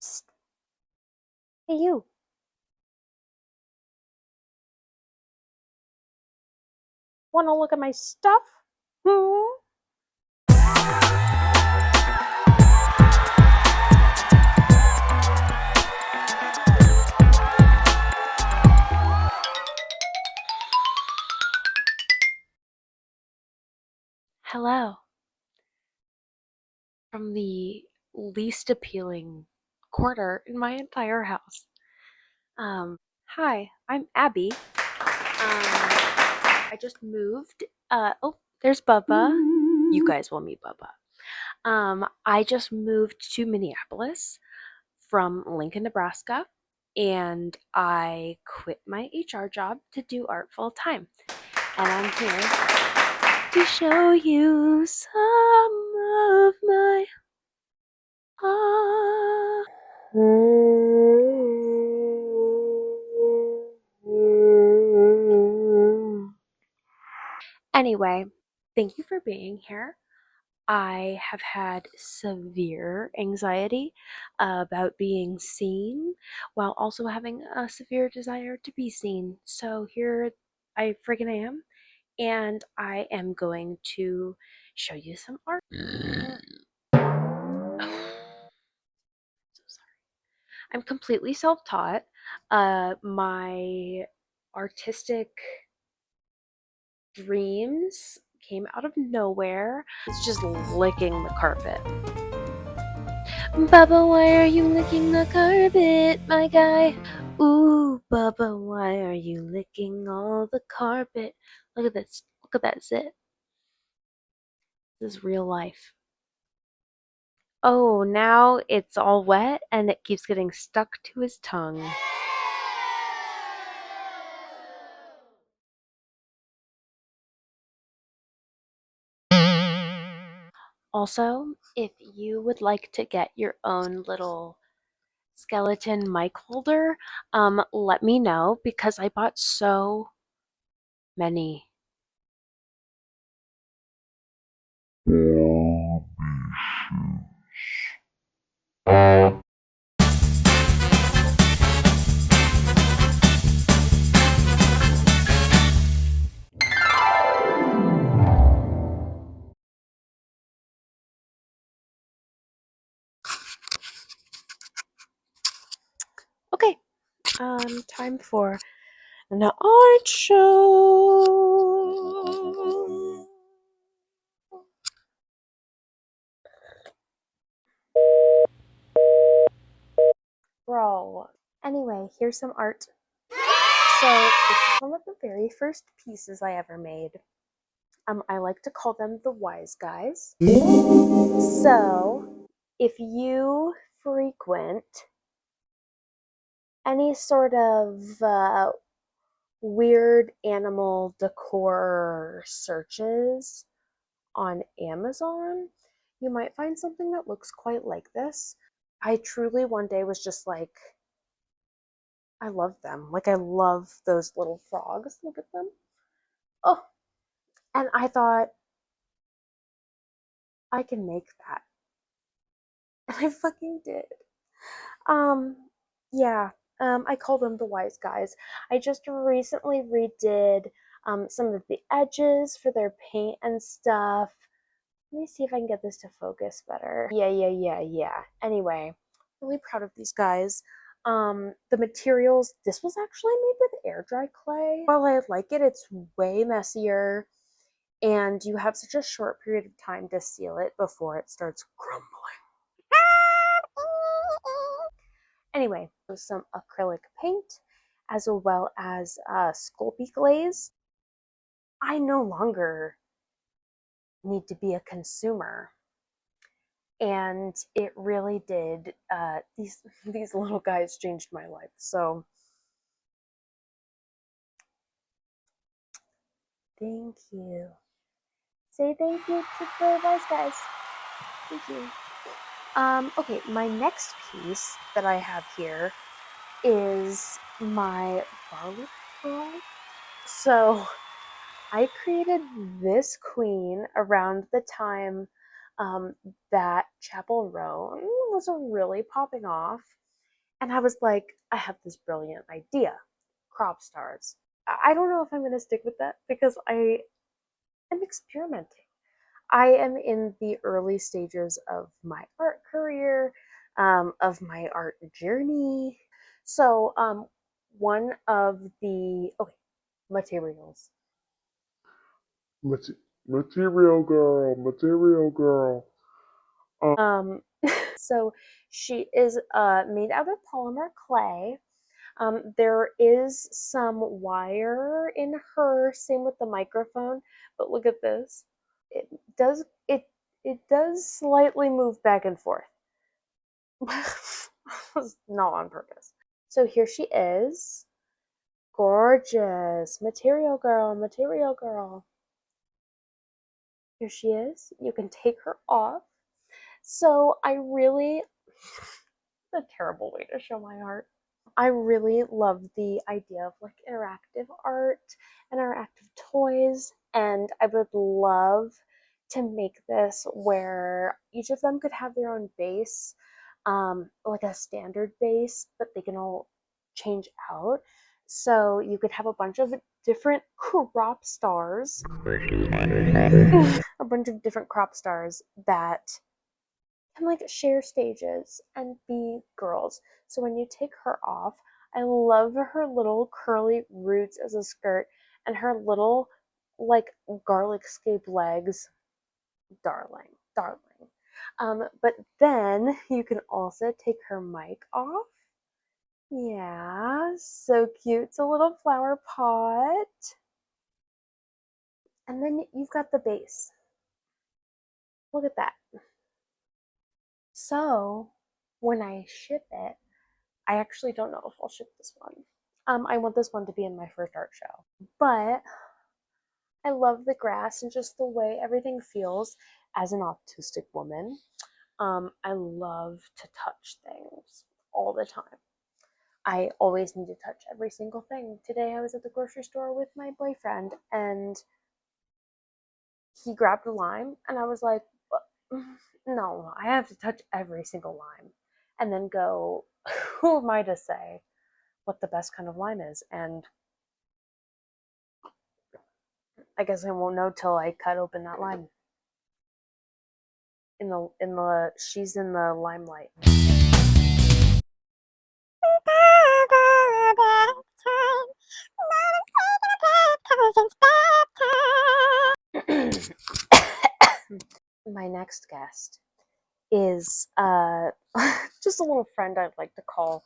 Psst. Hey, you. Want to look at my stuff? Hmm? Hello. From the least appealing quarter in my entire house. Hi, I'm Abby. I just moved. Oh, there's Bubba. You guys will meet Bubba. I just moved to Minneapolis from Lincoln, Nebraska, and I quit my HR job to do art full time. And I'm here to show you some of my art. Anyway, thank you for being here. I have had severe anxiety about being seen while also having a severe desire to be seen. So here I friggin' am, and I am going to show you some art. So sorry. I'm completely self-taught. My artistic dreams came out of nowhere. It's just licking the carpet. Bubba, why are you licking the carpet, my guy? Ooh, Bubba, why are you licking all the carpet? Look at this. Look at that zit. This is real life. Oh, now it's all wet and it keeps getting stuck to his tongue. Also, if you would like to get your own little skeleton mic holder, let me know because I bought so many. Okay, time for an art show. Bro. Anyway, here's some art. So this is one of the very first pieces I ever made. I like to call them the wise guys. So if you frequent any sort of weird animal decor searches on Amazon, you might find something that looks quite like this. I truly one day was just like, I love them. Like, I love those little frogs. Look at them. Oh, and I thought, I can make that. And I fucking did. Um, yeah. I call them the wise guys. I just recently redid some of the edges for their paint and stuff. Let me see if I can get this to focus better. Yeah. Anyway, really proud of these guys. The materials, this was actually made with air dry clay. While I like it, it's way messier, and you have such a short period of time to seal it before it starts crumbling. Anyway, some acrylic paint as well as Sculpey glaze. I no longer need to be a consumer, and it really did. These little guys changed my life. So thank you. Say thank you to the wise guys. Thank you. Okay, my next piece that I have here is my barley frog. So I created this queen around the time that Chapel Roan was really popping off. And I was like, I have this brilliant idea. Crop stars. I don't know if I'm going to stick with that because I am experimenting. I am in the early stages of my art career, of my art journey. So, one of the materials. Material girl, material girl. Um, so she is made out of polymer clay. There is some wire in her, same with the microphone, but look at this. It does it it does slightly move back and forth. Not on purpose. So here she is. Gorgeous. Material girl, material girl. Here she is. You can take her off. So I really it's a terrible way to show my art. I really love the idea of like interactive art, interactive toys, and I would love to make this where each of them could have their own base, like a standard base, but they can all change out. So you could have a bunch of different crop stars, a bunch of different crop stars that can like share stages and be girls. So when you take her off, I love her little curly roots as a skirt and her little like garlic scape legs. Darling, darling. But then you can also take her mic off. Yeah, so cute. It's a little flower pot. And then you've got the base. Look at that. So when I ship it, I actually don't know if I'll ship this one. I want this one to be in my first art show. But I love the grass and just the way everything feels as an autistic woman. I love to touch things all the time. I always need to touch every single thing. Today I was at the grocery store with my boyfriend and he grabbed a lime and I was like, no, I have to touch every single lime. And then go, who am I to say what the best kind of lime is? And I guess I won't know till I cut open that lime. She's in the limelight. My next guest is just a little friend I'd like to call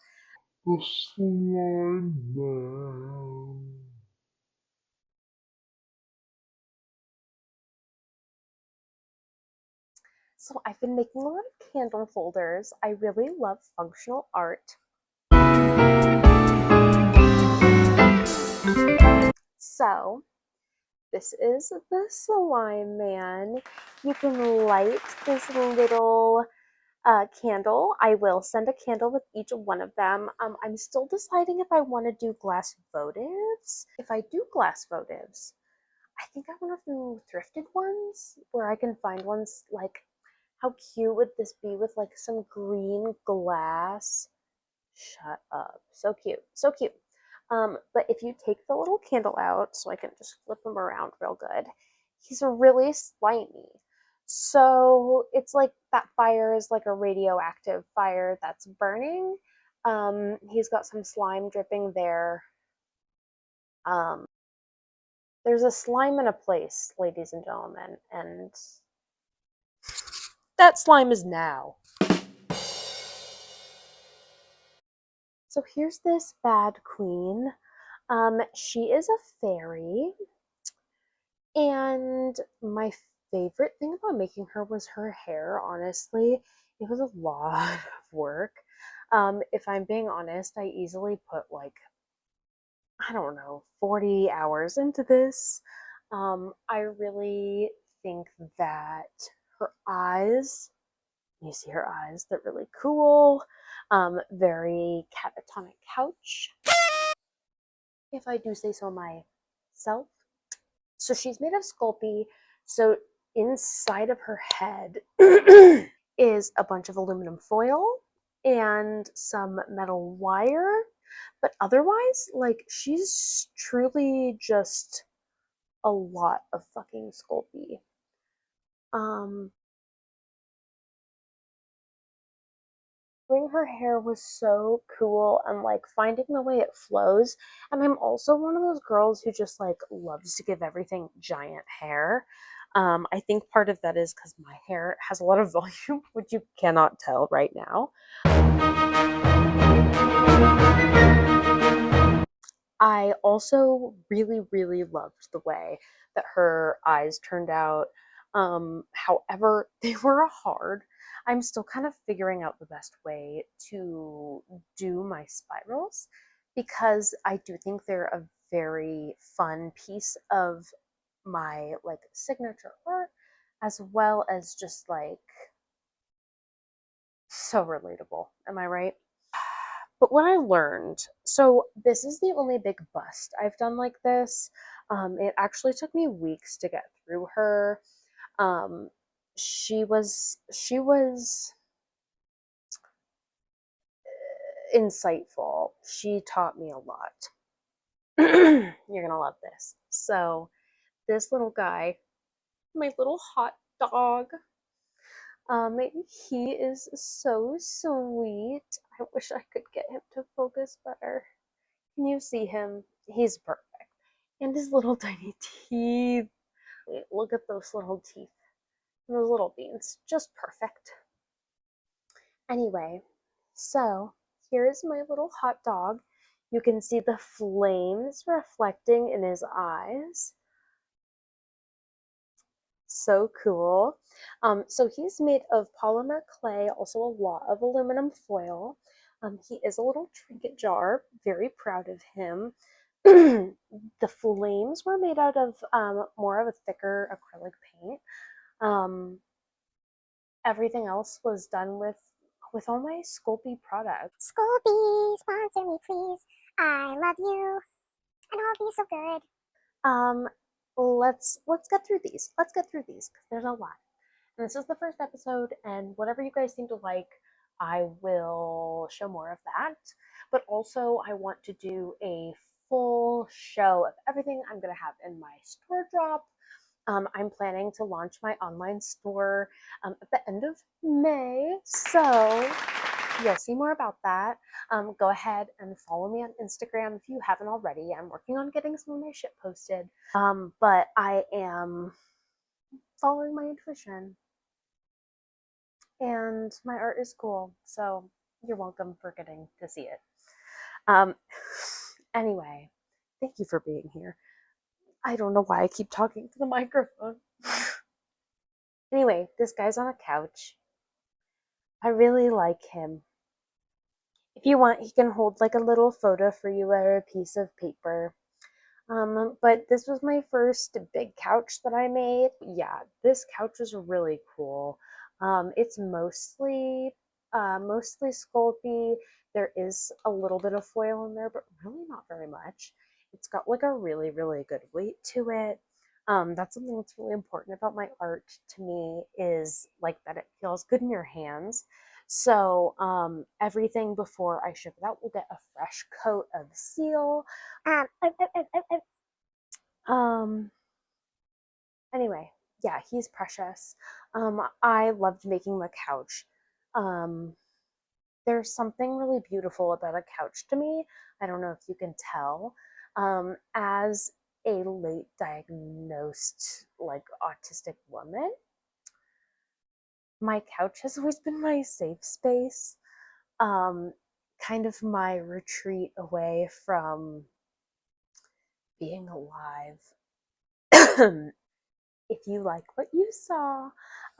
The slime man. So I've been making a lot of candle holders. I really love functional art. So this is the slime man. You can light this little candle. I will send a candle with each one of them. I'm still deciding if I want to do glass votives. If I do glass votives, I think I want to do thrifted ones where I can find ones like how cute would this be with like some green glass? Shut up. So cute. So cute. But if you take the little candle out, so I can just flip him around real good, he's really slimy. So it's like that fire is like a radioactive fire that's burning. He's got some slime dripping there. Um, there's a slime in a place, ladies and gentlemen, and that slime is now. So here's this bad queen. She is a fairy, and my favorite thing about making her was her hair, honestly. It was a lot of work. If I'm being honest, I easily put like, I don't know, 40 hours into this. I really think that her eyes, you see her eyes, they're really cool. Very catatonic couch, if I do say so myself. So she's made of Sculpey. So inside of her head is a bunch of aluminum foil and some metal wire. But otherwise, like, she's truly just a lot of fucking Sculpey. Um, doing her hair was so cool and like finding the way it flows. And I'm also one of those girls who just like loves to give everything giant hair. I think part of that is because my hair has a lot of volume, which you cannot tell right now. I also really, really loved the way that her eyes turned out. However, they were hard. I'm still kind of figuring out the best way to do my spirals because I do think they're a very fun piece of my like signature art as well as just like so relatable. Am I right? But what I learned, so this is the only big bust I've done like this. It actually took me weeks to get through her. Um, she was insightful. She taught me a lot. You're gonna love this. So this little guy, my little hot dog, he is so sweet. I wish I could get him to focus better. Can you see him? He's perfect. And his little tiny teeth. Look at those little teeth. Those little beans. Just perfect. Anyway, so here's my little hot dog. You can see the flames reflecting in his eyes. So cool. So he's made of polymer clay, also a lot of aluminum foil. He is a little trinket jar. Very proud of him. The flames were made out of more of a thicker acrylic paint. Um, Everything else was done with all my Sculpey products. Sculpey, sponsor me, please. I love you, and I'll be so good. Um, let's get through these. Let's get through these because there's a lot. And this is the first episode, and whatever you guys seem to like, I will show more of that. But also, I want to do a full show of everything I'm going to have in my store drop. I'm planning to launch my online store at the end of May, so you'll see more about that. Go ahead and follow me on Instagram if you haven't already. I'm working on getting some of my shit posted, but I am following my intuition and my art is cool, so you're welcome for getting to see it. Um, anyway, thank you for being here. I don't know why I keep talking to the microphone. Anyway, this guy's on a couch. I really like him. If you want, he can hold like a little photo for you or a piece of paper. But this was my first big couch that I made. Yeah, this couch is really cool. It's mostly Sculpey. There is a little bit of foil in there, but really not very much. It's got like a really, really good weight to it. That's something that's really important about my art to me is like that it feels good in your hands. So everything before I ship it out will get a fresh coat of seal. Um, uh, uh, uh, uh, uh, Um, anyway, yeah, he's precious. I loved making the couch. Um, there's something really beautiful about a couch to me. I don't know if you can tell. As a late diagnosed, like, autistic woman, my couch has always been my safe space. Um, kind of my retreat away from being alive. If you like what you saw,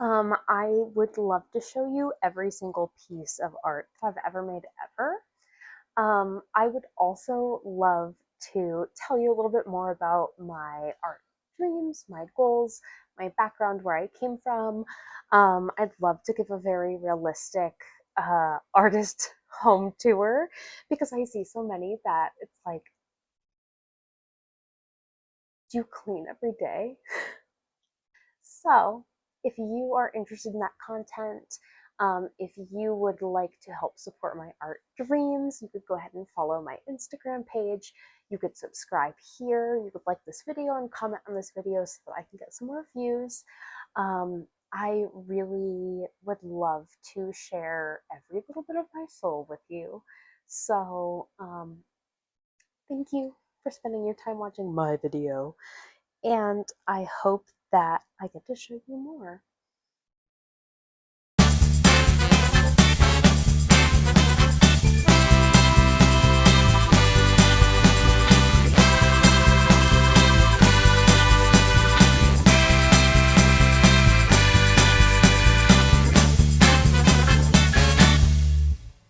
I would love to show you every single piece of art that I've ever made ever. I would also love to tell you a little bit more about my art dreams, my goals, my background, where I came from. I'd love to give a very realistic artist home tour because I see so many that it's like, do you clean every day? So, if you are interested in that content, If you would like to help support my art dreams, you could go ahead and follow my Instagram page. You could subscribe here. You could like this video and comment on this video so that I can get some more views. I really would love to share every little bit of my soul with you. So, thank you for spending your time watching my video. And I hope that I get to show you more.